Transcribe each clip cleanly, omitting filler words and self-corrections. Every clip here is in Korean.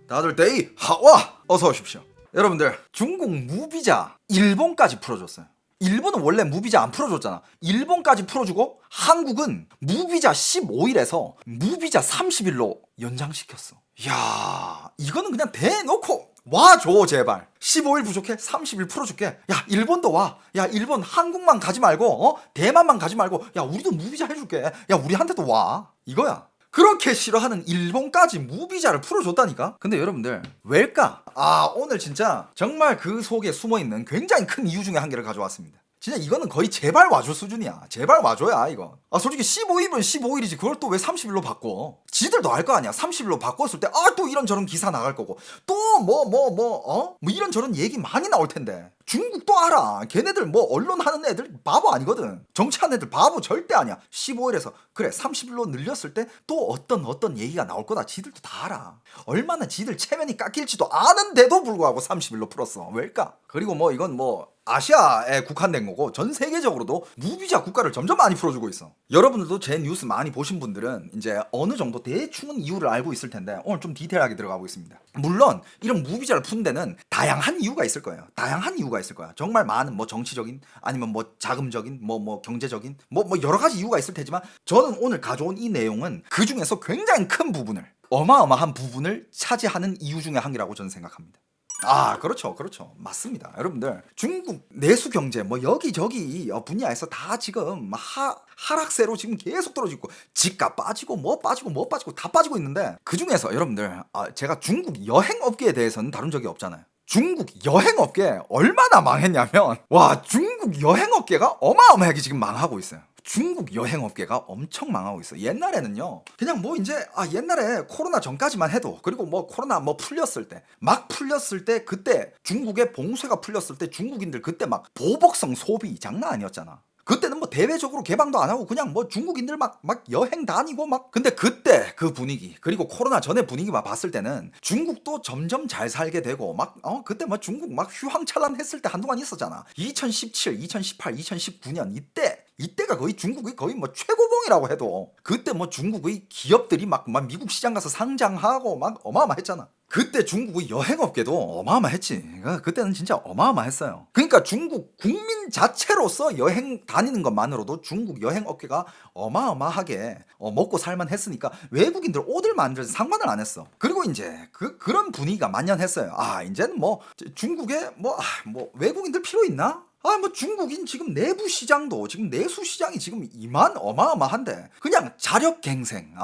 다들 데이 하와 어서 오십시오. 여러분들 중국 무비자 일본까지 풀어줬어요. 일본은 원래 무비자 안 풀어줬잖아. 일본까지 풀어주고 한국은 무비자 15일에서 무비자 30일로 연장시켰어. 이야 이거는 그냥 대놓고 와줘 제발. 15일 부족해? 30일 풀어줄게. 야 일본도 와. 야 일본 한국만 가지 말고 대만만 가지 말고 야 우리도 무비자 해줄게. 야 우리한테도 와. 이거야. 그렇게 싫어하는 일본까지 무비자를 풀어줬다니까? 근데 여러분들 왜일까? 오늘 진짜 정말 그 속에 숨어있는 굉장히 큰 이유 중에 한 개를 가져왔습니다. 진짜 이거는 거의 제발 와줘 수준이야. 제발 와줘야 이거. 솔직히 15일은 15일이지 그걸 또 왜 30일로 바꿔? 지들도 알 거 아니야. 30일로 바꿨을 때 또 이런저런 기사 나갈 거고 또 뭐 이런저런 얘기 많이 나올 텐데 중국도 알아. 걔네들 뭐 언론 하는 애들 바보 아니거든. 정치하는 애들 바보 절대 아니야. 15일에서 그래 30일로 늘렸을 때 또 어떤 얘기가 나올 거다. 지들도 다 알아. 얼마나 지들 체면이 깎일지도 아는데도 불구하고 30일로 풀었어. 왜일까? 그리고 뭐 이건 뭐 아시아에 국한된 거고 전 세계적으로도 무비자 국가를 점점 많이 풀어주고 있어. 여러분들도 제 뉴스 많이 보신 분들은 이제 어느 정도 대충은 이유를 알고 있을 텐데 오늘 좀 디테일하게 들어가 보겠습니다. 물론 이런 무비자를 푼 데는 다양한 이유가 있을 거예요. 다양한 이유가 있을 거야. 정말 많은 뭐 정치적인 아니면 뭐 자금적인 뭐 경제적인 뭐 여러 가지 이유가 있을 테지만 저는 오늘 가져온 이 내용은 그 중에서 굉장히 큰 부분을 어마어마한 부분을 차지하는 이유 중에 한 개라고 저는 생각합니다. 그렇죠. 맞습니다. 여러분들 중국 내수 경제 뭐 여기저기 분야에서 다 지금 하락세로 지금 계속 떨어지고 집값 빠지고 뭐 빠지고 다 빠지고 있는데 그 중에서 여러분들 제가 중국 여행업계에 대해서는 다룬 적이 없잖아요. 중국 여행업계 얼마나 망했냐면 중국 여행업계가 어마어마하게 지금 망하고 있어요. 중국 여행업계가 엄청 망하고 있어. 옛날에는요 그냥 뭐 이제 옛날에 코로나 전까지만 해도 그리고 뭐 코로나 뭐 풀렸을 때 막 풀렸을 때 그때 중국의 봉쇄가 풀렸을 때 중국인들 그때 막 보복성 소비 장난 아니었잖아. 그때는 뭐 대외적으로 개방도 안 하고 그냥 뭐 중국인들 막 여행 다니고 근데 그때 그 분위기 그리고 코로나 전에 분위기만 봤을 때는 중국도 점점 잘 살게 되고 그때 뭐 중국 막 휘황찬란 했을 때 한동안 있었잖아. 2017, 2018, 2019년 이때가 거의 중국이 거의 뭐 최고봉이라고 해도 그때 뭐 중국의 기업들이 막 미국 시장 가서 상장하고 막 어마어마했잖아. 그때 중국의 여행업계도 어마어마했지. 그때는 진짜 어마어마했어요. 그러니까 중국 국민 자체로서 여행 다니는 것만으로도 중국 여행업계가 어마어마하게 먹고 살만 했으니까 외국인들 오들 만들 상관을 안 했어. 그리고 이제 그런 분위기가 만연했어요. 이제는 뭐 중국에 뭐 외국인들 필요 있나? 뭐 중국인 지금 내부 시장도 지금 내수 시장이 지금 이만 어마어마한데 그냥 자력갱생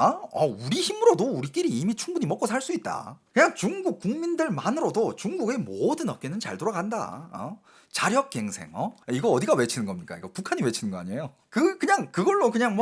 우리 힘으로도 우리끼리 이미 충분히 먹고 살 수 있다. 그냥 중국 국민들만으로도 중국의 모든 업계는 잘 돌아간다. 자력갱생 이거 어디가 외치는 겁니까? 이거 북한이 외치는 거 아니에요? 그냥 그걸로 그냥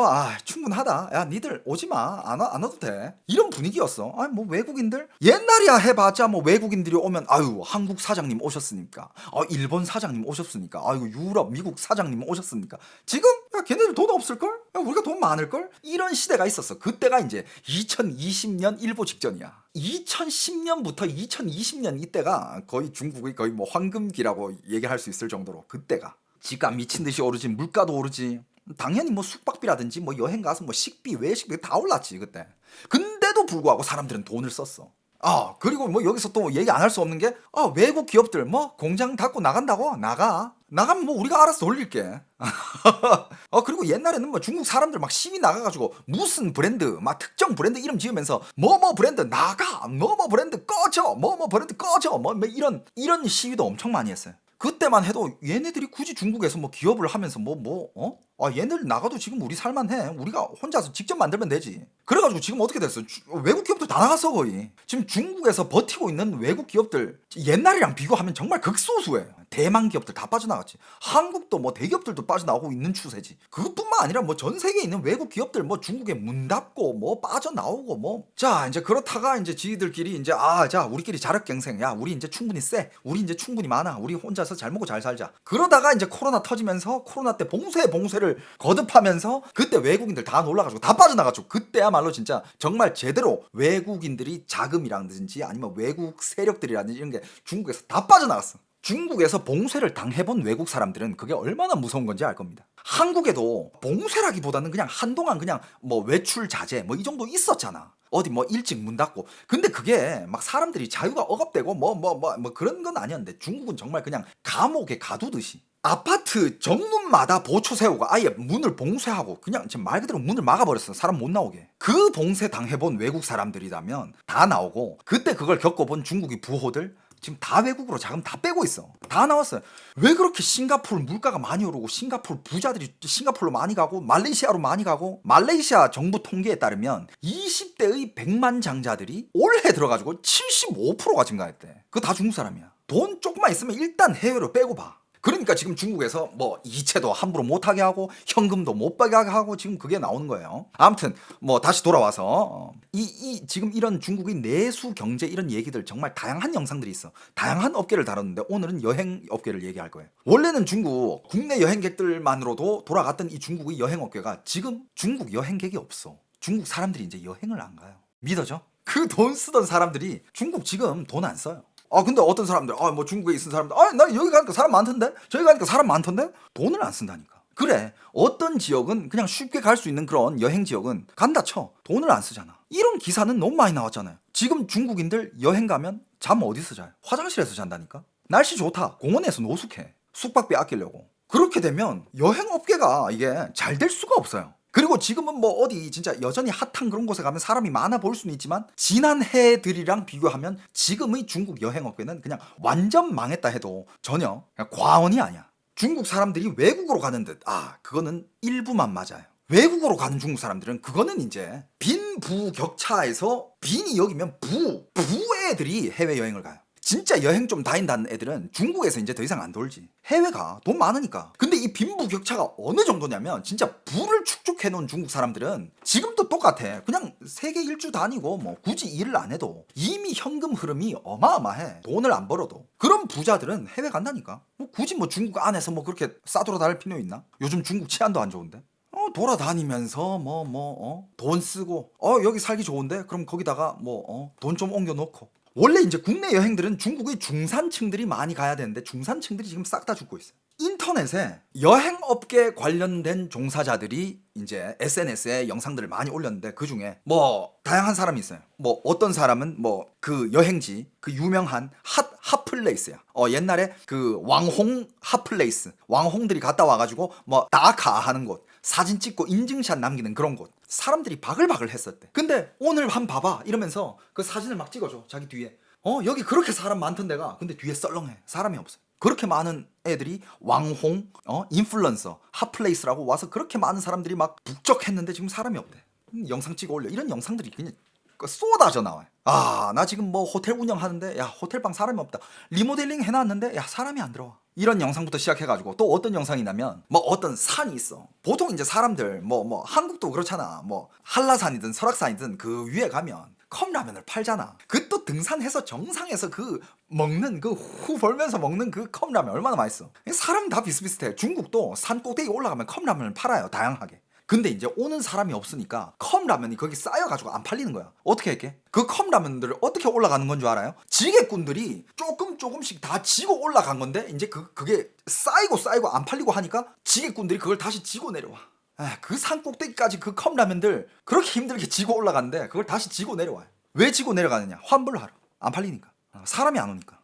충분하다. 야 니들 오지마 안 와도 돼. 이런 분위기였어. 뭐 외국인들 옛날이야 해봤자 뭐 외국인들이 오면 한국 사장님 오셨으니까 일본 사장님 오셨으니까 유럽 미국 사장님 오셨으니까 지금 걔네들 돈 없을걸? 우리가 돈 많을걸? 이런 시대가 있었어. 그때가 이제 2020년 일보 직전이야. 2010년부터 2020년 이때가 거의 중국의 거의 뭐 황금기라고 얘기할 수 있을 정도로 그때가 집값 미친 듯이 오르지. 물가도 오르지. 당연히 뭐 숙박비라든지 뭐 여행 가서 뭐 식비 외식비 다 올랐지 그때. 근데도 불구하고 사람들은 돈을 썼어. 그리고 뭐 여기서 또 얘기 안 할 수 없는 게 외국 기업들 뭐 공장 닫고 나간다고 나가면 뭐 우리가 알아서 돌릴게. 그리고 옛날에는 뭐 중국 사람들 막 시위 나가가지고 무슨 브랜드 막 특정 브랜드 이름 지으면서 뭐뭐 브랜드 나가 뭐뭐 브랜드 꺼져 뭐뭐 브랜드 꺼져 뭐 이런 시위도 엄청 많이 했어요. 그때만 해도 얘네들이 굳이 중국에서 뭐 기업을 하면서 얘네들 나가도 지금 우리 살만해. 우리가 혼자서 직접 만들면 되지. 그래가지고 지금 어떻게 됐어? 외국 기업들 다 나갔어 거의. 지금 중국에서 버티고 있는 외국 기업들 옛날이랑 비교하면 정말 극소수예요. 대만 기업들 다 빠져나갔지. 한국도 뭐 대기업들도 빠져나오고 있는 추세지. 그것뿐만 아니라 뭐 전 세계에 있는 외국 기업들 뭐 중국에 문 닫고 뭐 빠져나오고 자 이제 그렇다가 이제 지들끼리 이제 자 우리끼리 자력갱생. 야 우리 이제 충분히 세. 우리 이제 충분히 많아. 우리 혼자서 잘 먹고 잘 살자. 그러다가 이제 코로나 터지면서 코로나 때 봉쇄를 거듭하면서 그때 외국인들 다 놀라가지고 다 빠져나갔죠. 그때야말로 진짜 정말 제대로 외국인들이 자금이라든지 아니면 외국 세력들이라든지 이런 게 중국에서 다 빠져나갔어. 중국에서 봉쇄를 당해본 외국 사람들은 그게 얼마나 무서운 건지 알 겁니다. 한국에도 봉쇄라기보다는 그냥 한동안 그냥 뭐 외출 자제 뭐 이 정도 있었잖아. 어디 뭐 일찍 문 닫고. 근데 그게 막 사람들이 자유가 억압되고 뭐 그런 건 아니었는데 중국은 정말 그냥 감옥에 가두듯이 아파트 정문마다 보초 세우고 아예 문을 봉쇄하고 그냥 지금 말 그대로 문을 막아버렸어. 사람 못 나오게. 그 봉쇄 당해본 외국 사람들이라면 다 나오고, 그때 그걸 겪어본 중국의 부호들 지금 다 외국으로 자금 다 빼고 있어. 다 나왔어요. 왜 그렇게 싱가포르 물가가 많이 오르고 싱가포르 부자들이 싱가포르로 많이 가고 말레이시아로 많이 가고, 말레이시아 정부 통계에 따르면 20대의 백만장자들이 올해 들어가지고 75%가 증가했대. 그거 다 중국 사람이야. 돈 조금만 있으면 일단 해외로 빼고 봐. 그러니까 지금 중국에서 뭐 이체도 함부로 못하게 하고 현금도 못 받게 하고 지금 그게 나오는 거예요. 아무튼 뭐 다시 돌아와서 지금 이런 중국의 내수 경제 이런 얘기들 정말 다양한 영상들이 있어. 다양한 업계를 다뤘는데 오늘은 여행 업계를 얘기할 거예요. 원래는 중국 국내 여행객들만으로도 돌아갔던 이 중국의 여행 업계가 지금 중국 여행객이 없어. 중국 사람들이 이제 여행을 안 가요. 믿어져? 그 돈 쓰던 사람들이 중국 지금 돈 안 써요. 근데 어떤 사람들, 뭐 중국에 있는 사람들, 나 여기 가니까 사람 많던데? 저기 가니까 사람 많던데? 돈을 안 쓴다니까. 그래, 어떤 지역은 그냥 쉽게 갈 수 있는 그런 여행 지역은 간다 쳐. 돈을 안 쓰잖아. 이런 기사는 너무 많이 나왔잖아요. 지금 중국인들 여행 가면 잠 어디서 자요? 화장실에서 잔다니까? 날씨 좋다. 공원에서 노숙해. 숙박비 아끼려고. 그렇게 되면 여행업계가 이게 잘 될 수가 없어요. 그리고 지금은 뭐 어디 진짜 여전히 핫한 그런 곳에 가면 사람이 많아 보일 수는 있지만 지난 해들이랑 비교하면 지금의 중국 여행업계는 그냥 완전 망했다 해도 전혀 과언이 아니야. 중국 사람들이 외국으로 가는 듯, 그거는 일부만 맞아요. 외국으로 가는 중국 사람들은 그거는 이제 빈부격차에서 빈이 여기면 부애들이 해외여행을 가요. 진짜 여행 좀 다닌다는 애들은 중국에서 이제 더 이상 안 돌지. 해외가 돈 많으니까. 근데 이 빈부격차가 어느 정도냐면 진짜 부를 축적해 놓은 중국 사람들은 지금도 똑같아. 그냥 세계 일주 다니고 뭐 굳이 일을 안 해도 이미 현금 흐름이 어마어마해. 돈을 안 벌어도. 그런 부자들은 해외 간다니까. 뭐 굳이 뭐 중국 안에서 뭐 그렇게 싸돌아다닐 필요 있나? 요즘 중국 치안도 안 좋은데. 돌아다니면서 돈 쓰고 여기 살기 좋은데 그럼 거기다가 돈 좀 옮겨 놓고. 원래 이제 국내 여행들은 중국의 중산층들이 많이 가야 되는데 중산층들이 지금 싹 다 죽고 있어요. 인터넷에 여행업계 관련된 종사자들이 이제 SNS에 영상들을 많이 올렸는데 그 중에 뭐 다양한 사람이 있어요. 뭐 어떤 사람은 뭐 그 여행지 그 유명한 핫플레이스야. 옛날에 그 왕홍 핫플레이스, 왕홍들이 갔다 와가지고 뭐 다카 하는 곳, 사진 찍고 인증샷 남기는 그런 곳, 사람들이 바글바글 했었대. 근데 오늘 한 봐봐 이러면서 그 사진을 막 찍어줘. 자기 뒤에 여기 그렇게 사람 많던 데가 근데 뒤에 썰렁해. 사람이 없어. 그렇게 많은 애들이 왕홍 인플루언서 핫플레이스라고 와서 그렇게 많은 사람들이 막 북적했는데 지금 사람이 없대. 영상 찍어 올려. 이런 영상들이 그냥 쏟아져 나와요. 나 지금 뭐 호텔 운영하는데 야 호텔방 사람이 없다. 리모델링 해놨는데 야 사람이 안 들어와. 이런 영상부터 시작해가지고 또 어떤 영상이 나면 뭐 어떤 산이 있어. 보통 이제 사람들 뭐 한국도 그렇잖아. 뭐 한라산이든 설악산이든 그 위에 가면 컵라면을 팔잖아. 그 또 등산해서 정상에서 그 먹는 그 후 벌면서 먹는 그 컵라면 얼마나 맛있어. 사람 다 비슷비슷해. 중국도 산 꼭대기 올라가면 컵라면을 팔아요. 다양하게. 근데 이제 오는 사람이 없으니까 컵라면이 거기 쌓여가지고 안 팔리는 거야. 어떻게 할게? 그 컵라면들을 어떻게 올라가는 건 줄 알아요? 지게꾼들이 조금씩 다 지고 올라간 건데 이제 그게 쌓이고 안 팔리고 하니까 지게꾼들이 그걸 다시 지고 내려와. 그 산 꼭대기까지 그 컵라면들 그렇게 힘들게 지고 올라갔는데 그걸 다시 지고 내려와요. 왜 지고 내려가느냐? 환불을 하러. 안 팔리니까. 사람이 안 오니까.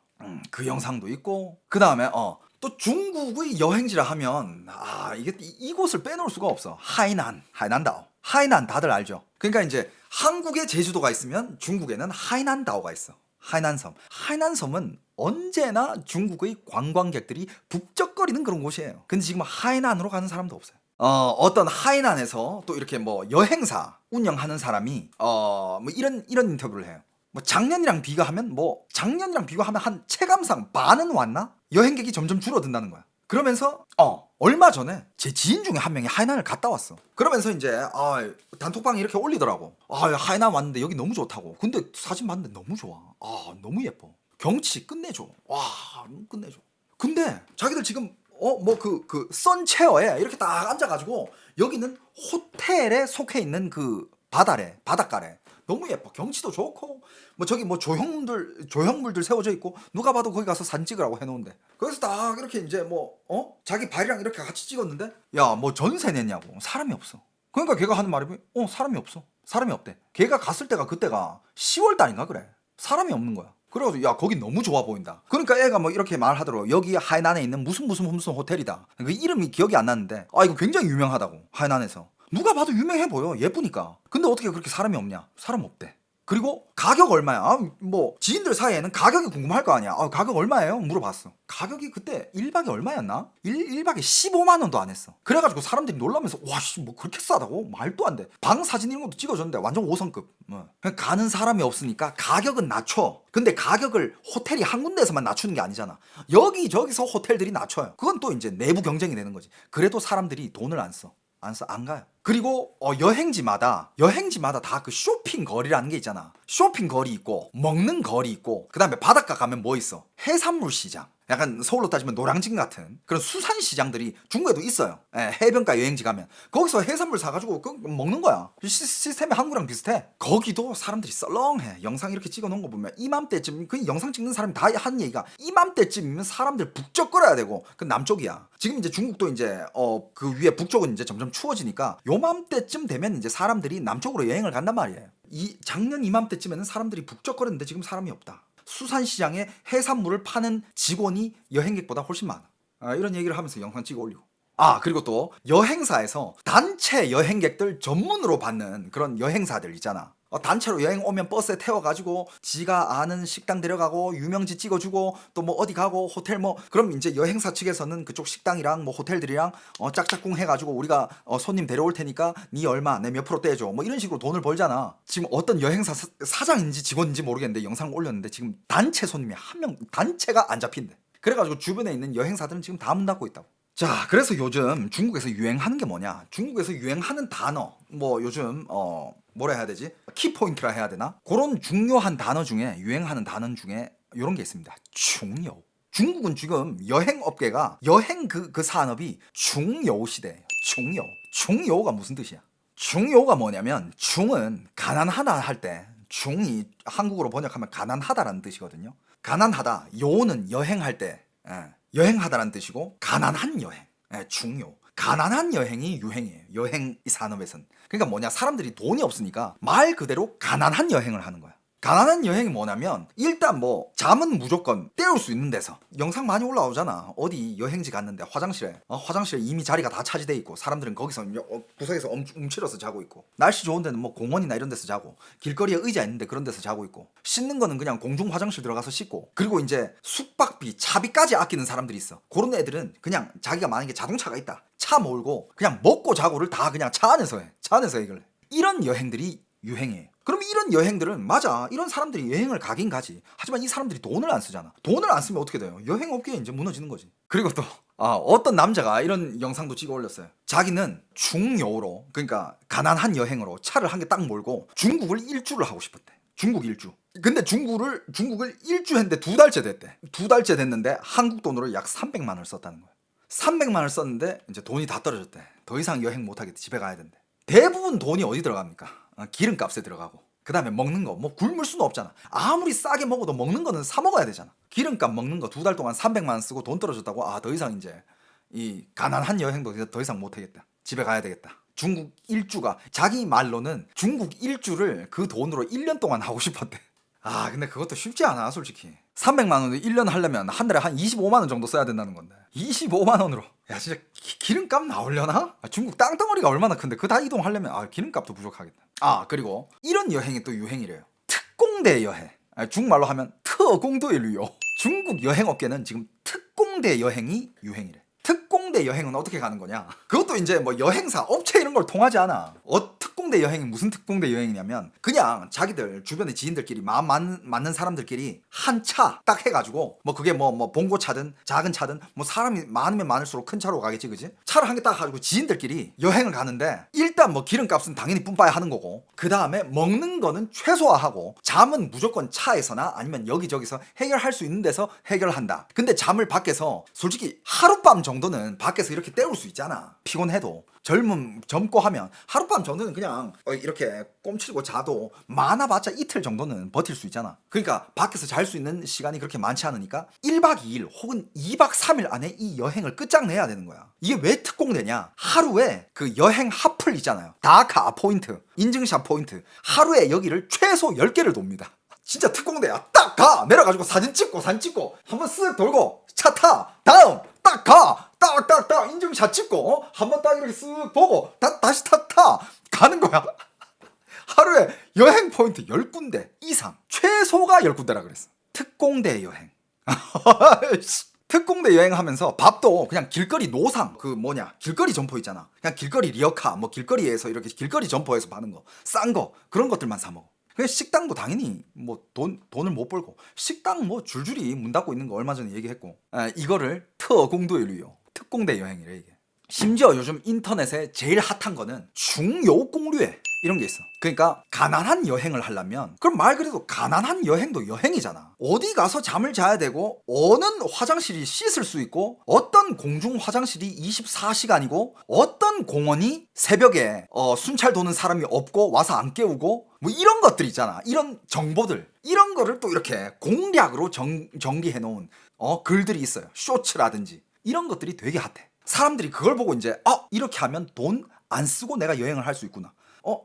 그 영상도 있고 그 다음에 또 중국의 여행지라 하면 이게 이곳을 빼놓을 수가 없어. 하이난다오. 하이난 다들 알죠? 그러니까 이제 한국에 제주도가 있으면 중국에는 하이난다오가 있어. 하이난섬은 언제나 중국의 관광객들이 북적거리는 그런 곳이에요. 근데 지금 하이난으로 가는 사람도 없어요. 어떤 하이난에서 또 이렇게 뭐 여행사 운영하는 사람이 뭐 이런 인터뷰를 해요. 뭐 작년이랑 비교하면 한 체감상 반은 왔나? 여행객이 점점 줄어든다는 거야. 그러면서 얼마 전에 제 지인 중에 한 명이 하이난을 갔다 왔어. 그러면서 이제 단톡방에 이렇게 올리더라고. 하이난 왔는데 여기 너무 좋다고. 근데 사진 봤는데 너무 좋아. 너무 예뻐. 경치 끝내줘. 끝내줘. 근데 자기들 지금 그 선체어에 이렇게 딱 앉아가지고 여기는 호텔에 속해 있는 그 바닷가래. 너무 예뻐. 경치도 좋고 뭐 저기 뭐 조형물들 세워져 있고 누가 봐도 거기 가서 사진 찍으라고 해놓은데 거기서 딱 이렇게 이제 뭐 자기 발이랑 이렇게 같이 찍었는데 야 뭐 전세 냈냐고. 사람이 없어. 그러니까 걔가 하는 말이 사람이 없어. 사람이 없대. 걔가 갔을 때가 그때가 10월 달인가 그래. 사람이 없는 거야. 그래가지고 야 거기 너무 좋아 보인다. 그러니까 애가 뭐 이렇게 말하더라고. 여기 하이난에 있는 무슨 호텔이다. 그 이름이 기억이 안 나는데 이거 굉장히 유명하다고. 하이난에서 누가 봐도 유명해 보여. 예쁘니까. 근데 어떻게 그렇게 사람이 없냐. 사람 없대. 그리고 가격 얼마야? 뭐 지인들 사이에는 가격이 궁금할 거 아니야. 가격 얼마예요? 물어봤어. 가격이 그때 1박에 얼마였나? 1박에 15만 원도 안 했어. 그래가지고 사람들이 놀라면서 와씨 뭐 그렇게 싸다고? 말도 안 돼. 방 사진 이런 것도 찍어줬는데 완전 5성급. 그냥 가는 사람이 없으니까 가격은 낮춰. 근데 가격을 호텔이 한 군데에서만 낮추는 게 아니잖아. 여기저기서 호텔들이 낮춰요. 그건 또 이제 내부 경쟁이 되는 거지. 그래도 사람들이 돈을 안 써. 안 가요. 그리고 여행지마다 다 그 쇼핑 거리라는 게 있잖아. 쇼핑 거리 있고 먹는 거리 있고 그다음에 바닷가 가면 뭐 있어? 해산물 시장. 약간 서울로 따지면 노량진 같은 그런 수산 시장들이 중국에도 있어요. 해변가 여행지 가면 거기서 해산물 사가지고 먹는 거야. 시스템이 한국이랑 비슷해. 거기도 사람들이 썰렁해. 영상 이렇게 찍어놓은 거 보면 이맘때쯤 그 영상 찍는 사람이 다 하는 얘기가 이맘때쯤이면 사람들 북적거려야 되고 그 남쪽이야. 지금 이제 중국도 이제 그 위에 북쪽은 이제 점점 추워지니까 요맘때쯤 되면 이제 사람들이 남쪽으로 여행을 간단 말이에요. 작년 이맘때쯤에는 사람들이 북적거렸는데 지금 사람이 없다. 수산시장에 해산물을 파는 직원이 여행객보다 훨씬 많아. 이런 얘기를 하면서 영상 찍어 올리고. 그리고 또 여행사에서 단체 여행객들 전문으로 받는 그런 여행사들 있잖아. 단체로 여행 오면 버스에 태워가지고 지가 아는 식당 데려가고 유명지 찍어주고 또 뭐 어디 가고 호텔 뭐 그럼 이제 여행사 측에서는 그쪽 식당이랑 뭐 호텔들이랑 짝짝꿍 해가지고 우리가 손님 데려올 테니까 니 얼마 내 몇 프로 떼줘 뭐 이런 식으로 돈을 벌잖아. 지금 어떤 여행사 사장인지 직원인지 모르겠는데 영상을 올렸는데 지금 단체 손님이 한 명 단체가 안 잡힌대. 그래가지고 주변에 있는 여행사들은 지금 다 문 닫고 있다고. 자, 그래서 요즘 중국에서 유행하는 게 뭐냐? 중국에서 유행하는 단어, 뭐 요즘 뭐라 해야 되지? 키포인트라 해야 되나? 그런 중요한 단어 중에 유행하는 단어 중에 이런 게 있습니다. 중요. 중국은 지금 여행 업계가 여행 그 산업이 중요 시대예요. 중요가 무슨 뜻이야? 중요가 뭐냐면 중은 가난하다 할 때 중이 한국어로 번역하면 가난하다라는 뜻이거든요. 가난하다. 요는 여행할 때 여행하다라는 뜻이고 가난한 여행, 중요. 가난한 여행이 유행이에요. 여행 산업에선. 그러니까 뭐냐 사람들이 돈이 없으니까 말 그대로 가난한 여행을 하는 거야. 가난한 여행이 뭐냐면 일단 뭐 잠은 무조건 때울 수 있는 데서 영상 많이 올라오잖아. 어디 여행지 갔는데 화장실에 이미 자리가 다 차지돼 있고 사람들은 거기서 구석에서 움츠려서 자고 있고 날씨 좋은 데는 뭐 공원이나 이런 데서 자고 길거리에 의자 있는데 그런 데서 자고 있고 씻는 거는 그냥 공중 화장실 들어가서 씻고 그리고 이제 숙박비 차비까지 아끼는 사람들이 있어. 그런 애들은 그냥 자기가 만약에 자동차가 있다 차 몰고 그냥 먹고 자고를 다 그냥 차 안에서 해결해. 이런 여행들이 유행이에요. 그럼 이런 여행들은 맞아. 이런 사람들이 여행을 가긴 가지. 하지만 이 사람들이 돈을 안 쓰잖아. 돈을 안 쓰면 어떻게 돼요? 여행업계에 이제 무너지는 거지. 그리고 또 어떤 남자가 이런 영상도 찍어 올렸어요. 자기는 중요로 그러니까 가난한 여행으로 차를 한 개 딱 몰고 중국을 일주를 하고 싶었대. 중국 일주. 근데 중국을 일주 했는데 2달째 됐대. 2달째 됐는데 한국 돈으로 약 300만 원을 썼다는 거야. 300만 원을 썼는데 이제 돈이 다 떨어졌대. 더 이상 여행 못 하겠대. 집에 가야 된대. 대부분 돈이 어디 들어갑니까? 기름값에 들어가고 그 다음에 먹는 거 뭐 굶을 수는 없잖아. 아무리 싸게 먹어도 먹는 거는 사 먹어야 되잖아. 기름값 먹는 거 2달 동안 300만 원 쓰고 돈 떨어졌다고 더 이상 이제 이 가난한 여행도 더 이상 못 하겠다. 집에 가야 되겠다. 중국 일주가 자기 말로는 중국 일주를 그 돈으로 1년 동안 하고 싶었대. 근데 그것도 쉽지 않아 솔직히. 300만 원을 1년 하려면 한 달에 한 25만 원 정도 써야 된다는 건데 25만 원으로 야 진짜 기름값 나오려나? 중국 땅덩어리가 얼마나 큰데 그 다 이동하려면 기름값도 부족하겠다. 그리고 이런 여행이 또 유행이래요. 특공대 여행. 중국말로 하면 특공대旅游. 중국 여행업계는 지금 특공대 여행이 유행이래. 특공대 여행은 어떻게 가는 거냐? 그것도 이제 뭐 여행사 업체 이런 걸 통하지 않아. 특공대 여행이 무슨 특공대 여행이냐면 그냥 자기들 주변의 지인들끼리 마음 맞는 사람들끼리 한 차 딱 해가지고 뭐 그게 뭐 봉고차든 작은 차든 뭐 사람이 많으면 많을수록 큰 차로 가겠지 그지? 차를 한 개 딱 가지고 지인들끼리 여행을 가는데 일단 뭐 기름값은 당연히 뿜빠야 하는 거고 그 다음에 먹는 거는 최소화하고 잠은 무조건 차에서나 아니면 여기저기서 해결할 수 있는 데서 해결한다. 근데 잠을 밖에서 솔직히 하룻밤 정도는 밖에서 이렇게 때울 수 있잖아. 피곤해도 젊고 하면 하룻밤 정도는 그냥 이렇게 꼼치고 자도 많아봤자 이틀 정도는 버틸 수 있잖아. 그러니까 밖에서 잘 수 있는 시간이 그렇게 많지 않으니까 1박 2일 혹은 2박 3일 안에 이 여행을 끝장내야 되는 거야. 이게 왜 특공대냐? 하루에 그 여행 핫플 있잖아요. 다카 포인트, 인증샷 포인트. 하루에 여기를 최소 10개를 돕니다. 진짜 특공대야. 딱 가! 내려가지고 사진 찍고 한번 쓱 돌고 차 타! 다음! 딱 가! 딱 인증샷 찍고 한번 딱 이렇게 쓱 보고 다시 타 가는 거야. 하루에 여행 포인트 10군데 이상, 최소가 10군데라 그랬어. 특공대 여행. 특공대 여행하면서 밥도 그냥 길거리 노상, 길거리 점포 있잖아. 그냥 길거리 리어카, 길거리에서 이렇게 길거리 점포에서 파는 거, 싼 거, 그런 것들만 사 먹어. 그래서 식당도 당연히 돈을 못 벌고, 식당 줄줄이 문 닫고 있는 거 얼마 전에 얘기했고, 이거를 특공대요. 특공대 여행이래 이게. 심지어 요즘 인터넷에 제일 핫한 거는 중요 공류회 이런 게 있어. 그러니까 가난한 여행을 하려면, 그럼 말 그대로 가난한 여행도 여행이잖아. 어디 가서 잠을 자야 되고, 어느 화장실이 씻을 수 있고, 어떤 공중 화장실이 24시간이고, 어떤 공원이 새벽에 순찰 도는 사람이 없고 와서 안 깨우고, 이런 것들 있잖아. 이런 정보들, 이런 거를 또 이렇게 공략으로 정리해 놓은 글들이 있어요. 쇼츠라든지 이런 것들이 되게 핫해. 사람들이 그걸 보고 이제 이렇게 하면 돈 안 쓰고 내가 여행을 할 수 있구나.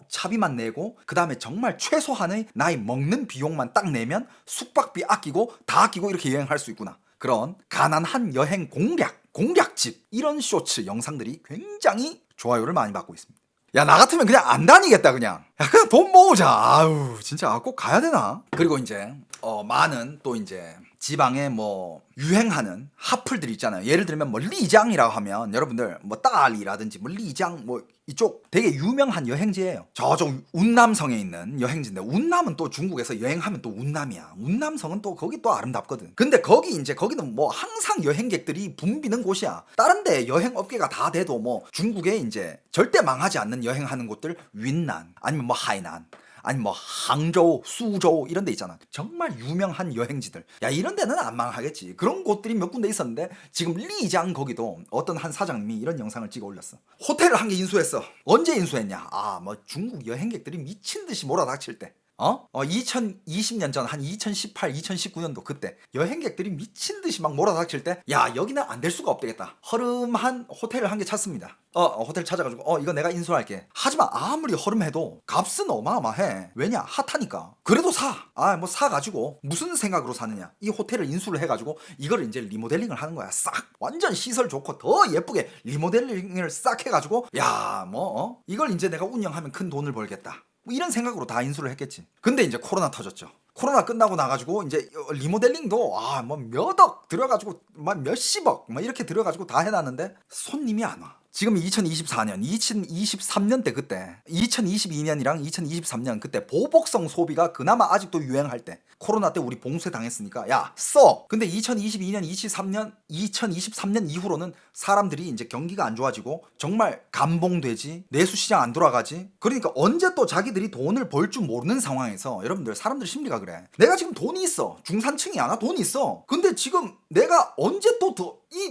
차비만 내고 그 다음에 정말 최소한의 나의 먹는 비용만 딱 내면 숙박비 아끼고 다 아끼고 이렇게 여행할 수 있구나. 그런 가난한 여행 공략집, 이런 쇼츠 영상들이 굉장히 좋아요를 많이 받고 있습니다. 야, 나 같으면 그냥 안 다니겠다. 그냥 돈 모으자. 아유, 진짜 꼭 가야 되나? 그리고 이제 많은 또 이제 지방에 유행하는 핫플들 있잖아요. 예를 들면 리장이라고 하면 여러분들 딸이라든지 리장 이쪽 되게 유명한 여행지예요. 저쪽 운남성에 있는 여행지인데, 운남은 또 중국에서 여행하면 또 운남이야. 운남성은 또 거기 또 아름답거든. 근데 거기는 항상 여행객들이 붐비는 곳이야. 다른 데 여행 업계가 다 돼도 중국에 이제 절대 망하지 않는 여행하는 곳들, 윈난 아니면 하이난 아니면 항저우, 수저우 이런 데 있잖아. 정말 유명한 여행지들. 야, 이런 데는 안 망하겠지. 그런 곳들이 몇 군데 있었는데 지금 리장 거기도 어떤 한 사장님이 이런 영상을 찍어 올렸어. 호텔을 한 개 인수했어. 언제 인수했냐? 중국 여행객들이 미친 듯이 몰아닥칠 때. 2020년 전 한 2018, 2019년도 그때 여행객들이 미친 듯이 막 몰아닥칠 때, 야, 여기는 안 될 수가 없겠다. 허름한 호텔을 한 개 찾습니다. 호텔 찾아가지고 이거 내가 인수할게. 하지만 아무리 허름해도 값은 어마어마해. 왜냐? 핫하니까. 그래도 사가지고 무슨 생각으로 사느냐? 이 호텔을 인수를 해가지고 이거를 이제 리모델링을 하는 거야. 싹 완전 시설 좋고 더 예쁘게 리모델링을 싹 해가지고, 야, 이걸 이제 내가 운영하면 큰 돈을 벌겠다. 이런 생각으로 다 인수를 했겠지. 근데 이제 코로나 터졌죠. 코로나 끝나고 나가지고 이제 리모델링도 몇 억 들어가지고 몇십억 이렇게 들어가지고 다 해놨는데 손님이 안 와. 지금 2024년, 2023년 때, 그때 2022년이랑 2023년 그때 보복성 소비가 그나마 아직도 유행할 때, 코로나 때 우리 봉쇄 당했으니까 써. 근데 2022년, 2023년 이후로는 사람들이 이제 경기가 안 좋아지고 정말 감봉되지, 내수시장 안 돌아가지. 그러니까 언제 또 자기들이 돈을 벌 줄 모르는 상황에서, 여러분들 사람들 심리가 그래. 내가 지금 돈이 있어. 중산층이야. 나 돈이 있어. 근데 지금 내가 언제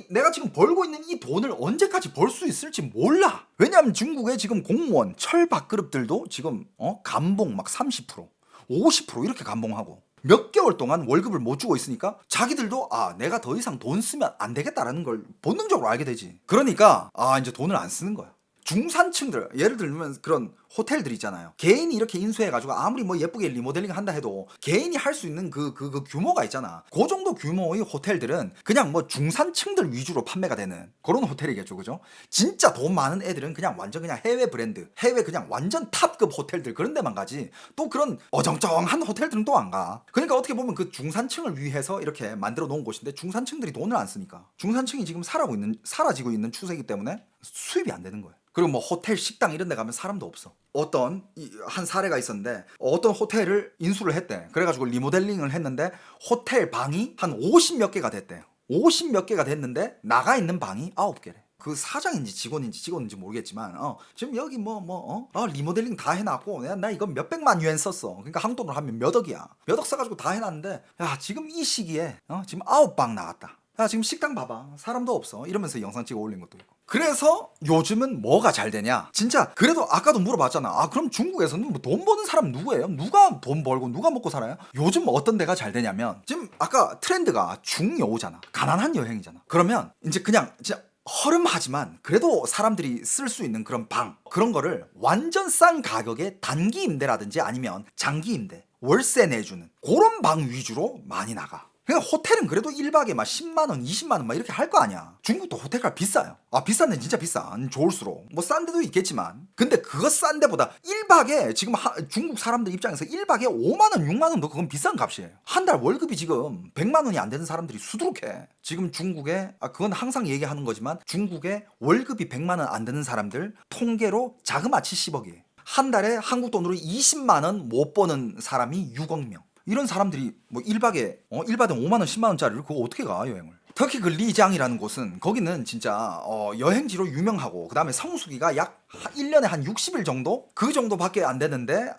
내가 지금 벌고 있는 이 돈을 언제까지 벌 수 있을지 몰라. 왜냐하면 중국의 지금 공무원, 철밥그룹들도 지금 감봉 30%, 50% 이렇게 감봉하고 몇 개월 동안 월급을 못 주고 있으니까 자기들도 내가 더 이상 돈 쓰면 안 되겠다라는 걸 본능적으로 알게 되지. 그러니까 이제 돈을 안 쓰는 거야. 중산층들, 예를 들면 그런 호텔들 있잖아요. 개인이 이렇게 인수해가지고 아무리 예쁘게 리모델링 한다 해도 개인이 할 수 있는 그 규모가 있잖아. 그 정도 규모의 호텔들은 그냥 중산층들 위주로 판매가 되는 그런 호텔이겠죠, 그죠? 진짜 돈 많은 애들은 그냥 완전 그냥 해외 브랜드, 해외 그냥 완전 탑급 호텔들 그런 데만 가지. 또 그런 어정쩡한 호텔들은 또 안 가. 그러니까 어떻게 보면 그 중산층을 위해서 이렇게 만들어 놓은 곳인데, 중산층들이 돈을 안 쓰니까 중산층이 지금 사라지고 있는 추세이기 때문에 수입이 안 되는 거예요. 그리고 호텔, 식당 이런 데 가면 사람도 없어. 어떤 한 사례가 있었는데, 어떤 호텔을 인수를 했대. 그래가지고 리모델링을 했는데 호텔 방이 한 50 몇 개가 됐대요. 50 몇 개가 됐는데 나가 있는 방이 9개래. 그 사장인지 직원인지 모르겠지만 지금 여기 리모델링 다 해놨고 나 이거 몇백만 유엔 썼어. 그러니까 한국 돈으로 하면 몇 억이야. 몇 억 써가지고 다 해놨는데, 야, 지금 이 시기에 지금 9방 나갔다. 야 지금 식당 봐봐 사람도 없어 이러면서 영상 찍어 올린 것도 있고. 그래서 요즘은 뭐가 잘 되냐 진짜. 그래도 아까도 물어봤잖아. 아 그럼 중국에서는 뭐 돈 버는 사람 누구예요? 누가 돈 벌고 누가 먹고 살아요? 요즘 어떤 데가 잘 되냐면 지금 아까 트렌드가 중여우잖아. 가난한 여행이잖아. 그러면 이제 그냥 진짜 허름하지만 그래도 사람들이 쓸 수 있는 그런 방 그런 거를 완전 싼 가격에 단기 임대라든지 아니면 장기 임대 월세 내주는 그런 방 위주로 많이 나가. 그냥 호텔은 그래도 1박에 막 10만원 20만원 막 이렇게 할 거 아니야. 중국도 호텔가 비싸요. 아 비싼 데는 진짜 비싸. 좋을수록 뭐 싼 데도 있겠지만 근데 그거 싼 데보다 1박에 지금 중국 사람들 입장에서 1박에 5만원 6만원도 그건 비싼 값이에요. 한 달 월급이 지금 100만원이 안 되는 사람들이 수두룩해. 지금 중국에 그건 항상 얘기하는 거지만 중국에 월급이 100만원 안 되는 사람들 통계로 자그마치 10억이에요. 한 달에 한국 돈으로 20만원 못 버는 사람이 6억 명. 이런 사람들이 뭐 1박에 1박에 5만원 10만원짜리를 그거 어떻게 가 여행을. 특히 그 리장이라는 곳은 거기는 진짜 여행지로 유명하고 그 다음에 성수기가 약 1년에 한 60일 정도? 그 정도밖에 안 되는데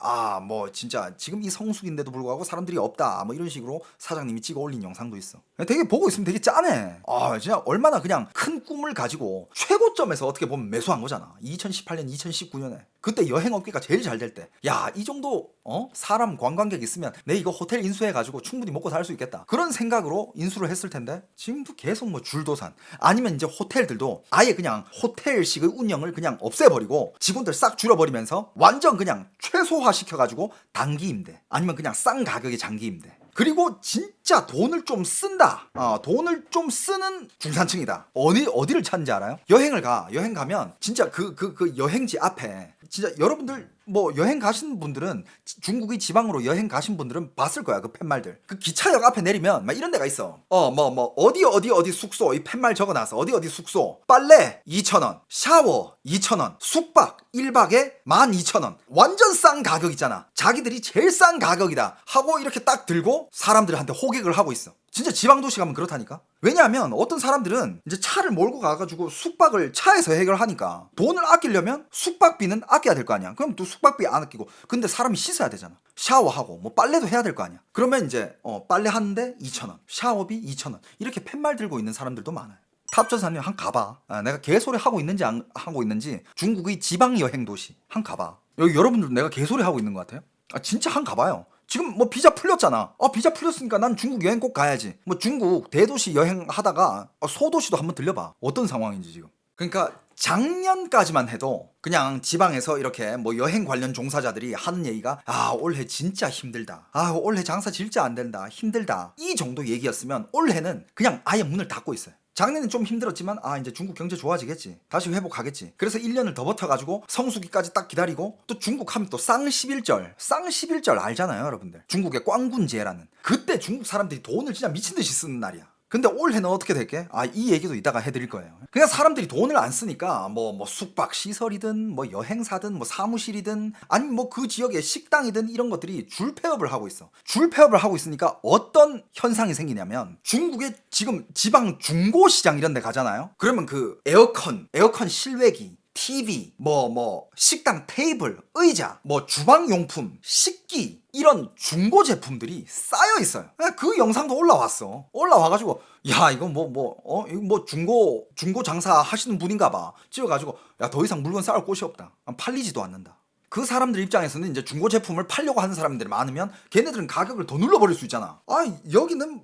뭐 진짜 지금 이 성수기인데도 불구하고 사람들이 없다 뭐 이런 식으로 사장님이 찍어 올린 영상도 있어. 되게 보고 있으면 되게 짠해. 진짜 얼마나 그냥 큰 꿈을 가지고 최고점에서 어떻게 보면 매수한 거잖아. 2018년 2019년에 그때 여행업계가 제일 잘 될 때 야 이 정도 사람 관광객 있으면 내 이거 호텔 인수해가지고 충분히 먹고 살 수 있겠다 그런 생각으로 인수를 했을 텐데 지금도 계속 뭐 줄도산 아니면 이제 호텔들도 아예 그냥 호텔식의 운영을 그냥 없애버리고 직원들 싹 줄여버리면서 완전 그냥 최소화 시켜가지고 단기 임대 아니면 그냥 싼 가격의 장기 임대. 그리고 진짜 돈을 좀 쓴다. 돈을 좀 쓰는 중산층이다. 어디를 찾는지 알아요? 여행 가면 진짜 그 여행지 앞에 진짜 여러분들 뭐 여행 가신 분들은 중국의 지방으로 여행 가신 분들은 봤을 거야. 그 팻말들. 그 기차역 앞에 내리면 막 이런 데가 있어. 어디 숙소 이 팻말 적어놨어. 어디 숙소. 빨래 2,000원. 샤워 2,000원. 숙박 1박에 12,000원. 완전 싼 가격 있잖아. 자기들이 제일 싼 가격이다 하고 이렇게 딱 들고 사람들한테 호객을 하고 있어. 진짜 지방도시 가면 그렇다니까. 왜냐하면 어떤 사람들은 이제 차를 몰고 가가지고 숙박을 차에서 해결하니까 돈을 아끼려면 숙박비는 아껴야 될 거 아니야. 그럼 또 숙박비 안 아끼고 근데 사람이 씻어야 되잖아. 샤워하고 뭐 빨래도 해야 될 거 아니야. 그러면 이제 빨래 하는데 2,000원, 샤워비 2,000원 이렇게 팻말 들고 있는 사람들도 많아요. 탑전사님 한 가봐. 내가 개소리 하고 있는지 안 하고 있는지 중국의 지방 여행 도시 한 가봐. 여기 여러분들 내가 개소리 하고 있는 것 같아요? 진짜 한 가봐요. 지금 뭐 비자 풀렸잖아. 비자 풀렸으니까 난 중국 여행 꼭 가야지. 뭐 중국 대도시 여행하다가 소도시도 한번 들려봐. 어떤 상황인지 지금. 그러니까 작년까지만 해도 그냥 지방에서 이렇게 뭐 여행 관련 종사자들이 하는 얘기가 올해 진짜 힘들다. 올해 장사 진짜 안 된다. 힘들다. 이 정도 얘기였으면 올해는 그냥 아예 문을 닫고 있어요. 작년엔 좀 힘들었지만 이제 중국 경제 좋아지겠지. 다시 회복하겠지. 그래서 1년을 더 버텨가지고 성수기까지 딱 기다리고 또 중국 하면 또 쌍11절 알잖아요 여러분들. 중국의 꽝군제라는. 그때 중국 사람들이 돈을 진짜 미친듯이 쓰는 날이야. 근데 올해는 어떻게 될게? 이 얘기도 이따가 해드릴 거예요. 그냥 사람들이 돈을 안 쓰니까 뭐 숙박 시설이든 뭐 여행사든 뭐 사무실이든 아니면 뭐 그 지역의 식당이든 이런 것들이 줄 폐업을 하고 있어. 줄 폐업을 하고 있으니까 어떤 현상이 생기냐면 중국의 지금 지방 중고시장 이런 데 가잖아요. 그러면 그 에어컨 실외기 TV, 식당 테이블, 의자, 주방용품, 식기 이런 중고 제품들이 쌓여 있어요. 그 영상도 올라왔어. 올라와가지고 이거 이거 중고 장사 하시는 분인가 봐. 찍어가지고 더 이상 물건 쌓을 곳이 없다. 팔리지도 않는다. 그 사람들 입장에서는 이제 중고 제품을 팔려고 하는 사람들이 많으면 걔네들은 가격을 더 눌러버릴 수 있잖아. 여기는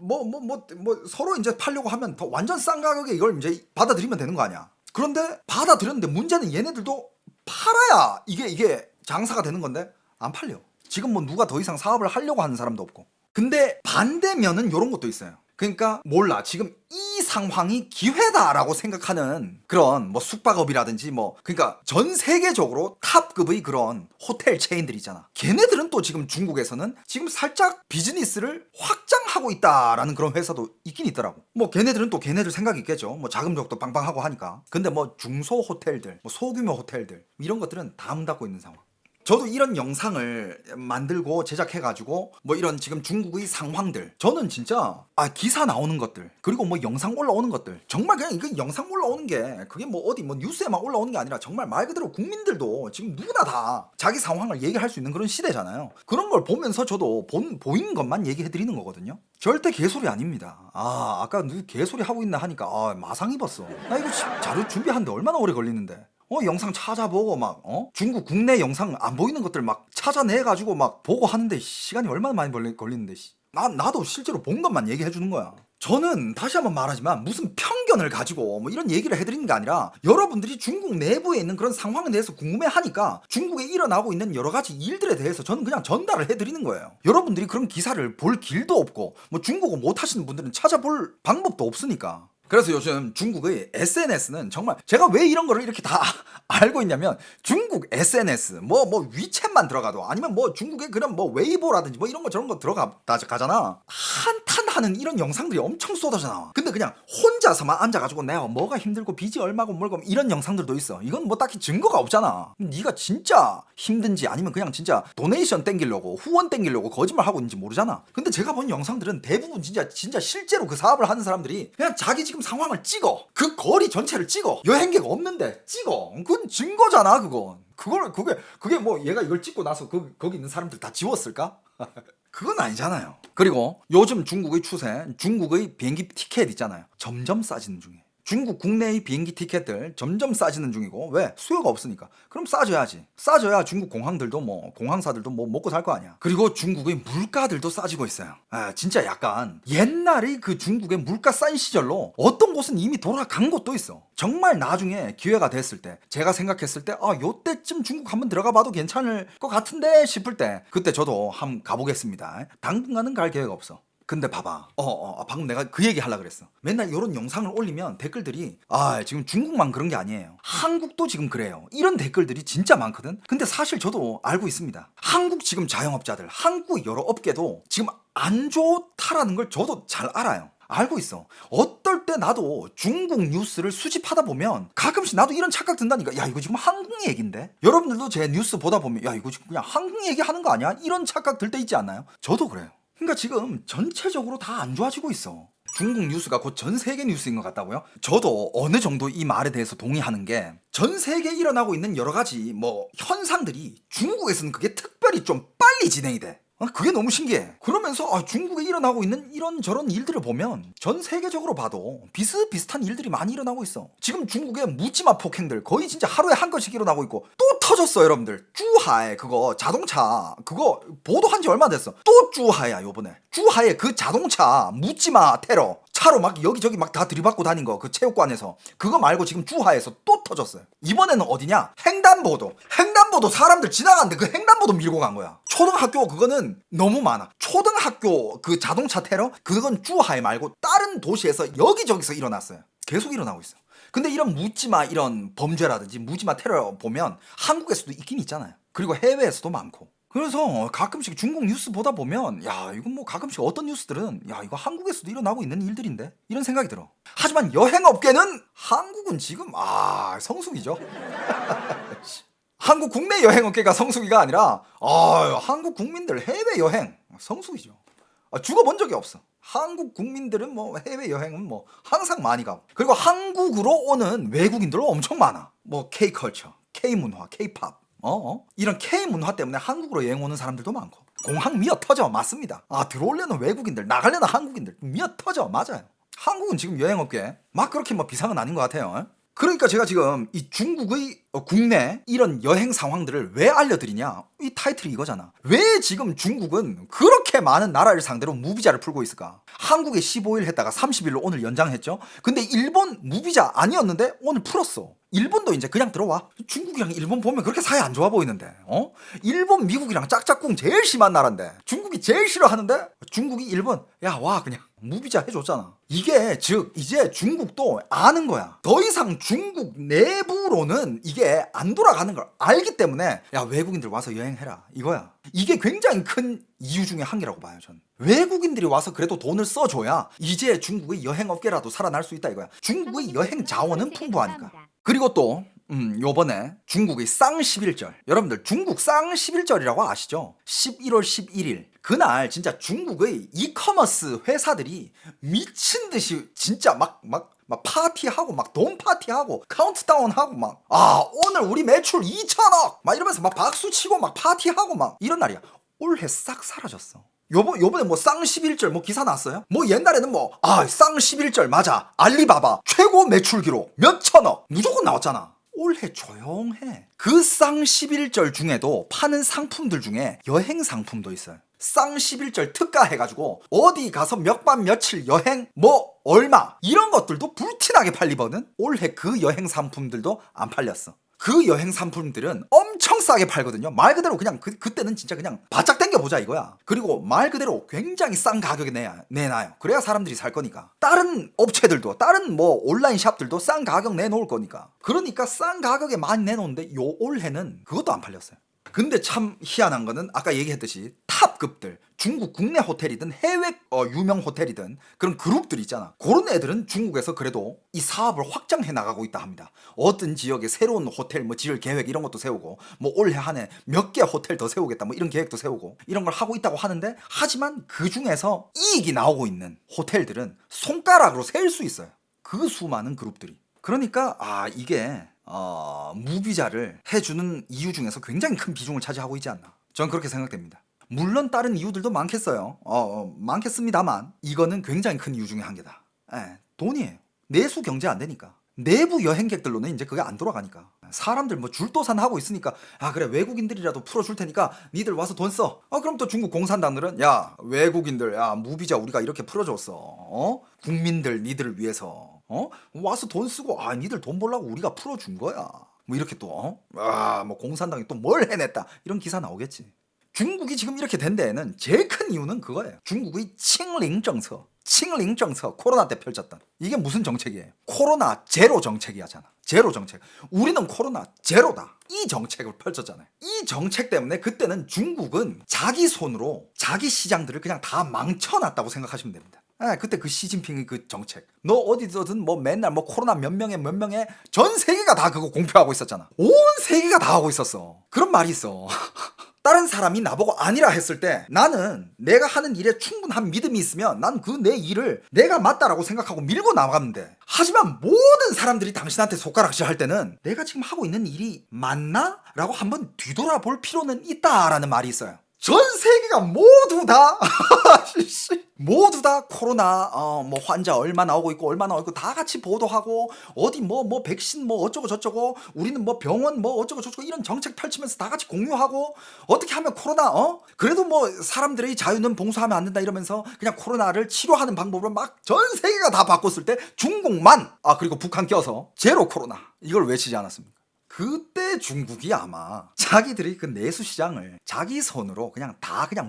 서로 이제 팔려고 하면 더 완전 싼 가격에 이걸 이제 받아들이면 되는 거 아니야. 그런데 받아들였는데 문제는 얘네들도 팔아야 이게 장사가 되는 건데 안 팔려. 지금 뭐 누가 더 이상 사업을 하려고 하는 사람도 없고. 근데 반대면은 이런 것도 있어요. 그러니까 몰라 지금 이 상황이 기회다라고 생각하는 그런 숙박업이라든지 그러니까 전 세계적으로 탑급의 그런 호텔 체인들 있잖아. 걔네들은 또 지금 중국에서는 지금 살짝 비즈니스를 확장하고 있다라는 그런 회사도 있긴 있더라고. 걔네들은 또 걔네들 생각이 있겠죠. 자금력도 빵빵하고 하니까. 근데 중소 호텔들, 소규모 호텔들 이런 것들은 다 문 닫고 있는 상황. 저도 이런 영상을 만들고 제작해가지고 뭐 이런 지금 중국의 상황들, 저는 진짜 기사 나오는 것들, 그리고 뭐 영상 올라오는 것들, 정말 그냥 이거 영상 올라오는 게 그게 뭐 어디 뭐 뉴스에만 올라오는 게 아니라 정말 말 그대로 국민들도 지금 누구나 다 자기 상황을 얘기할 수 있는 그런 시대잖아요. 그런 걸 보면서 저도 보이는 것만 얘기해 드리는 거거든요. 절대 개소리 아닙니다. 아까 누구 개소리 하고 있나 하니까 마상 입었어. 나 이거 자료 준비하는데 얼마나 오래 걸리는데. 영상 찾아보고 막 중국 국내 영상 안 보이는 것들 막 찾아내가지고 막 보고 하는데 시간이 얼마나 많이 걸리는데. 나도 실제로 본 것만 얘기해 주는 거야. 저는 다시 한번 말하지만 무슨 편견을 가지고 뭐 이런 얘기를 해드리는 게 아니라, 여러분들이 중국 내부에 있는 그런 상황에 대해서 궁금해하니까 중국에 일어나고 있는 여러 가지 일들에 대해서 저는 그냥 전달을 해드리는 거예요. 여러분들이 그런 기사를 볼 길도 없고 뭐 중국어 못하시는 분들은 찾아볼 방법도 없으니까. 그래서 요즘 중국의 SNS는 정말, 제가 왜 이런 거를 이렇게 다 알고 있냐면, 중국 SNS 뭐 위챗만 들어가도, 아니면 뭐 중국의 그런 뭐 웨이보라든지 뭐 이런 거 저런 거 가잖아. 한탄하는 이런 영상들이 엄청 쏟아져 나와. 근데 그냥 혼자서만 앉아가지고 내가 뭐가 힘들고 빚이 얼마고 뭘고 이런 영상들도 있어. 이건 뭐 딱히 증거가 없잖아. 네가 진짜 힘든지 아니면 그냥 진짜 도네이션 땡기려고, 후원 땡기려고 거짓말 하고 있는지 모르잖아. 근데 제가 본 영상들은 대부분 진짜 실제로 그 사업을 하는 사람들이 그냥 자기 지금 상황을 찍어, 그 거리 전체를 찍어, 여행객 없는데 찍어. 그건 증거잖아. 그게 뭐 얘가 이걸 찍고 나서 거기 있는 사람들 다 지웠을까? 그건 아니잖아요. 그리고 요즘 중국의 추세, 중국의 비행기 티켓 있잖아요, 점점 싸지는 중이에요. 중국 국내의 비행기 티켓들 점점 싸지는 중이고. 왜? 수요가 없으니까. 그럼 싸져야지. 싸져야 중국 공항들도 뭐 공항사들도 뭐 먹고 살 거 아니야. 그리고 중국의 물가들도 싸지고 있어요. 진짜 약간 옛날의 그 중국의 물가 싼 시절로 어떤 곳은 이미 돌아간 곳도 있어. 정말 나중에 기회가 됐을 때, 제가 생각했을 때 요때쯤 중국 한번 들어가 봐도 괜찮을 것 같은데 싶을 때, 그때 저도 한번 가보겠습니다. 당분간은 갈 계획 없어. 근데 봐봐, 방금 내가 그 얘기 하려고 그랬어. 맨날 이런 영상을 올리면 댓글들이 지금 중국만 그런 게 아니에요, 한국도 지금 그래요, 이런 댓글들이 진짜 많거든. 근데 사실 저도 알고 있습니다. 한국 지금 자영업자들, 한국 여러 업계도 지금 안 좋다라는 걸 저도 잘 알아요. 알고 있어. 어떨 때 나도 중국 뉴스를 수집하다 보면 가끔씩 나도 이런 착각 든다니까. 야, 이거 지금 한국 얘기인데? 여러분들도 제 뉴스 보다 보면 야, 이거 지금 그냥 한국 얘기 하는 거 아니야? 이런 착각 들 때 있지 않나요? 저도 그래요. 그러니까 지금 전체적으로 다 안 좋아지고 있어. 중국 뉴스가 곧 전 세계 뉴스인 것 같다고요? 저도 어느 정도 이 말에 대해서 동의하는 게, 전 세계에 일어나고 있는 여러 가지 뭐 현상들이 중국에서는 그게 특별히 좀 빨리 진행이 돼. 그게 너무 신기해. 그러면서 중국에 일어나고 있는 이런저런 일들을 보면 전 세계적으로 봐도 비슷비슷한 일들이 많이 일어나고 있어. 지금 중국의 묻지마 폭행들 거의 진짜 하루에 한 건씩 일어나고 있고, 또 터졌어 여러분들. 쭈하에 그거 자동차 그거 보도한 지 얼마 됐어. 또 쭈하야. 요번에 쭈하에 그 자동차 묻지마 테러, 차로 막 여기저기 막 다 들이받고 다닌 거, 그 체육관에서. 그거 말고 지금 쭈하에서 또 터졌어요. 이번에는 어디냐? 횡단보도 사람들 지나가는데 그 횡단보도 밀고 간 거야. 초등학교 그거는 너무 많아. 초등학교 그 자동차 테러, 그건 쭈하에 말고 다른 도시에서 여기저기서 일어났어요. 계속 일어나고 있어. 근데 이런 묻지마 이런 범죄라든지 묻지마 테러 보면 한국에서도 있긴 있잖아요. 그리고 해외에서도 많고. 그래서 가끔씩 중국 뉴스 보다 보면 야, 이건 뭐 가끔씩 어떤 뉴스들은 야, 이거 한국에서도 일어나고 있는 일들인데, 이런 생각이 들어. 하지만 여행업계는 한국은 지금 성수기죠. 한국 국내 여행업계가 성수기가 아니라 한국 국민들 해외여행 성수기죠. 죽어본 적이 없어. 한국 국민들은 뭐 해외여행은 뭐 항상 많이 가고, 그리고 한국으로 오는 외국인들 엄청 많아. 뭐 K컬처, K문화, K팝 이런 K문화 때문에 한국으로 여행 오는 사람들도 많고, 공항 미어 터져. 맞습니다. 들어오려는 외국인들, 나가려는 한국인들 미어 터져. 맞아요. 한국은 지금 여행업계 막 그렇게 뭐 비상은 아닌 것 같아요. 그러니까 제가 지금 이 중국의 국내 이런 여행 상황들을 왜 알려드리냐, 이 타이틀이 이거잖아. 왜 지금 중국은 그렇게 많은 나라를 상대로 무비자를 풀고 있을까? 한국에 15일 했다가 30일로 오늘 연장했죠. 근데 일본 무비자 아니었는데 오늘 풀었어. 일본도 이제 그냥 들어와. 중국이랑 일본 보면 그렇게 사이 안 좋아 보이는데 일본 미국이랑 짝짝꿍 제일 심한 나라인데 중국이 제일 싫어하는데, 중국이 일본 야 와 그냥 무비자 해줬잖아. 이게 즉 이제 중국도 아는 거야. 더 이상 중국 내부로는 이게 안 돌아가는 걸 알기 때문에 야, 외국인들 와서 여행해라 이거야. 이게 굉장히 큰 이유 중에 한 개라고 봐요. 전 외국인들이 와서 그래도 돈을 써줘야 이제 중국의 여행업계라도 살아날 수 있다 이거야. 중국의 여행 자원은 풍부하니까. 그리고 또 요번에 중국의 쌍11절. 여러분들 중국 쌍11절이라고 아시죠? 11월 11일. 그날 진짜 중국의 이커머스 회사들이 미친 듯이 진짜 막 파티하고 막 돈 파티하고 카운트다운하고 막 오늘 우리 매출 2천억 막 이러면서 막 박수 치고 막 파티하고 막 이런 날이야. 올해 싹 사라졌어. 요번에 뭐 쌍 11절 뭐 기사 났어요? 뭐 옛날에는 쌍 11절 맞아. 알리바바 최고 매출 기록 몇 천억 무조건 나왔잖아. 올해 조용해. 그 쌍 11절 중에도 파는 상품들 중에 여행 상품도 있어요. 쌍 11절 특가 해가지고 어디 가서 몇 밤 며칠 여행 뭐 얼마 이런 것들도 불티나게 팔리거든. 올해 그 여행 상품들도 안 팔렸어. 그 여행 상품들은 엄청 싸게 팔거든요. 말 그대로 그냥 그때는 진짜 그냥 바짝 당겨보자 이거야. 그리고 말 그대로 굉장히 싼 가격에 내놔요. 그래야 사람들이 살 거니까. 다른 업체들도 다른 뭐 온라인 샵들도 싼 가격 내놓을 거니까. 그러니까 싼 가격에 많이 내놓는데 요 올해는 그것도 안 팔렸어요. 근데 참 희한한 거는 아까 얘기했듯이 탑급들 중국 국내 호텔이든 해외 유명 호텔이든 그런 그룹들 있잖아. 그런 애들은 중국에서 그래도 이 사업을 확장해 나가고 있다 합니다. 어떤 지역에 새로운 호텔 뭐 지을 계획 이런 것도 세우고 뭐 올해 한 해 몇 개 호텔 더 세우겠다 뭐 이런 계획도 세우고 이런 걸 하고 있다고 하는데, 하지만 그 중에서 이익이 나오고 있는 호텔들은 손가락으로 셀 수 있어요. 그 수많은 그룹들이. 그러니까 이게 무비자를 해주는 이유 중에서 굉장히 큰 비중을 차지하고 있지 않나. 저는 그렇게 생각됩니다. 물론 다른 이유들도 많겠어요. 많겠습니다만 이거는 굉장히 큰 이유 중에 한 개다. 돈이에요. 내수 경제 안 되니까. 내부 여행객들로는 이제 그게 안 돌아가니까. 사람들 뭐 줄도산 하고 있으니까 그래 외국인들이라도 풀어줄 테니까 니들 와서 돈 써. 그럼 또 중국 공산당들은 야 외국인들 무비자 우리가 이렇게 풀어줬어. 국민들 니들을 위해서 와서 돈 쓰고 니들 돈 벌라고 우리가 풀어준 거야. 뭐 이렇게 또 뭐 공산당이 또 뭘 해냈다 이런 기사 나오겠지. 중국이 지금 이렇게 된 데에는 제일 큰 이유는 그거예요. 중국의 칭링 정策코로나 때 펼쳤던 이게 무슨 정책이에요? 코로나 제로 정책이잖아. 제로 정책. 우리는 코로나 제로다. 이 정책을 펼쳤잖아요. 이 정책 때문에 그때는 중국은 자기 손으로 자기 시장들을 그냥 다 망쳐놨다고 생각하시면 됩니다. 그때 그 시진핑의 그 정책. 너 어디서든 뭐 맨날 뭐 코로나 몇 명에 전 세계가 다 그거 공표하고 있었잖아. 온 세계가 다 하고 있었어. 그런 말이 있어. 다른 사람이 나보고 아니라 했을 때 나는 내가 하는 일에 충분한 믿음이 있으면 난 그 내 일을 내가 맞다라고 생각하고 밀고 나가면 돼. 하지만 모든 사람들이 당신한테 손가락질 할 때는 내가 지금 하고 있는 일이 맞나? 라고 한번 뒤돌아볼 필요는 있다라는 말이 있어요. 전 세계가 모두 다 코로나 뭐 환자 얼마 나오고 있고 다 같이 보도하고 어디 뭐 백신 뭐 어쩌고 저쩌고 우리는 뭐 병원 뭐 어쩌고 저쩌고 이런 정책 펼치면서 다 같이 공유하고 어떻게 하면 코로나 그래도 뭐 사람들의 자유는 봉쇄하면 안 된다 이러면서 그냥 코로나를 치료하는 방법을 막 전 세계가 다 바꿨을 때 중국만 그리고 북한 껴서 제로 코로나 이걸 외치지 않았습니까? 그때 중국이 아마 자기들이 그 내수 시장을 자기 손으로 그냥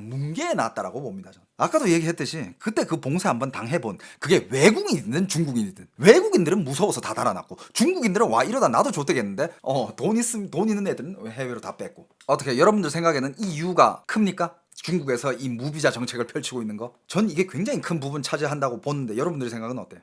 뭉개해 놨다라고 봅니다. 저는. 아까도 얘기했듯이 그때 그 봉쇄 한번 당해본 그게 외국인이든 중국인이든 외국인들은 무서워서 다 달아났고 중국인들은 와 이러다 나도 좆되겠는데 돈 있는 애들은 해외로 다 뺐고. 어떻게 여러분들 생각에는 이 이유가 큽니까? 중국에서 이 무비자 정책을 펼치고 있는 거? 전 이게 굉장히 큰 부분 차지한다고 보는데 여러분들의 생각은 어때요?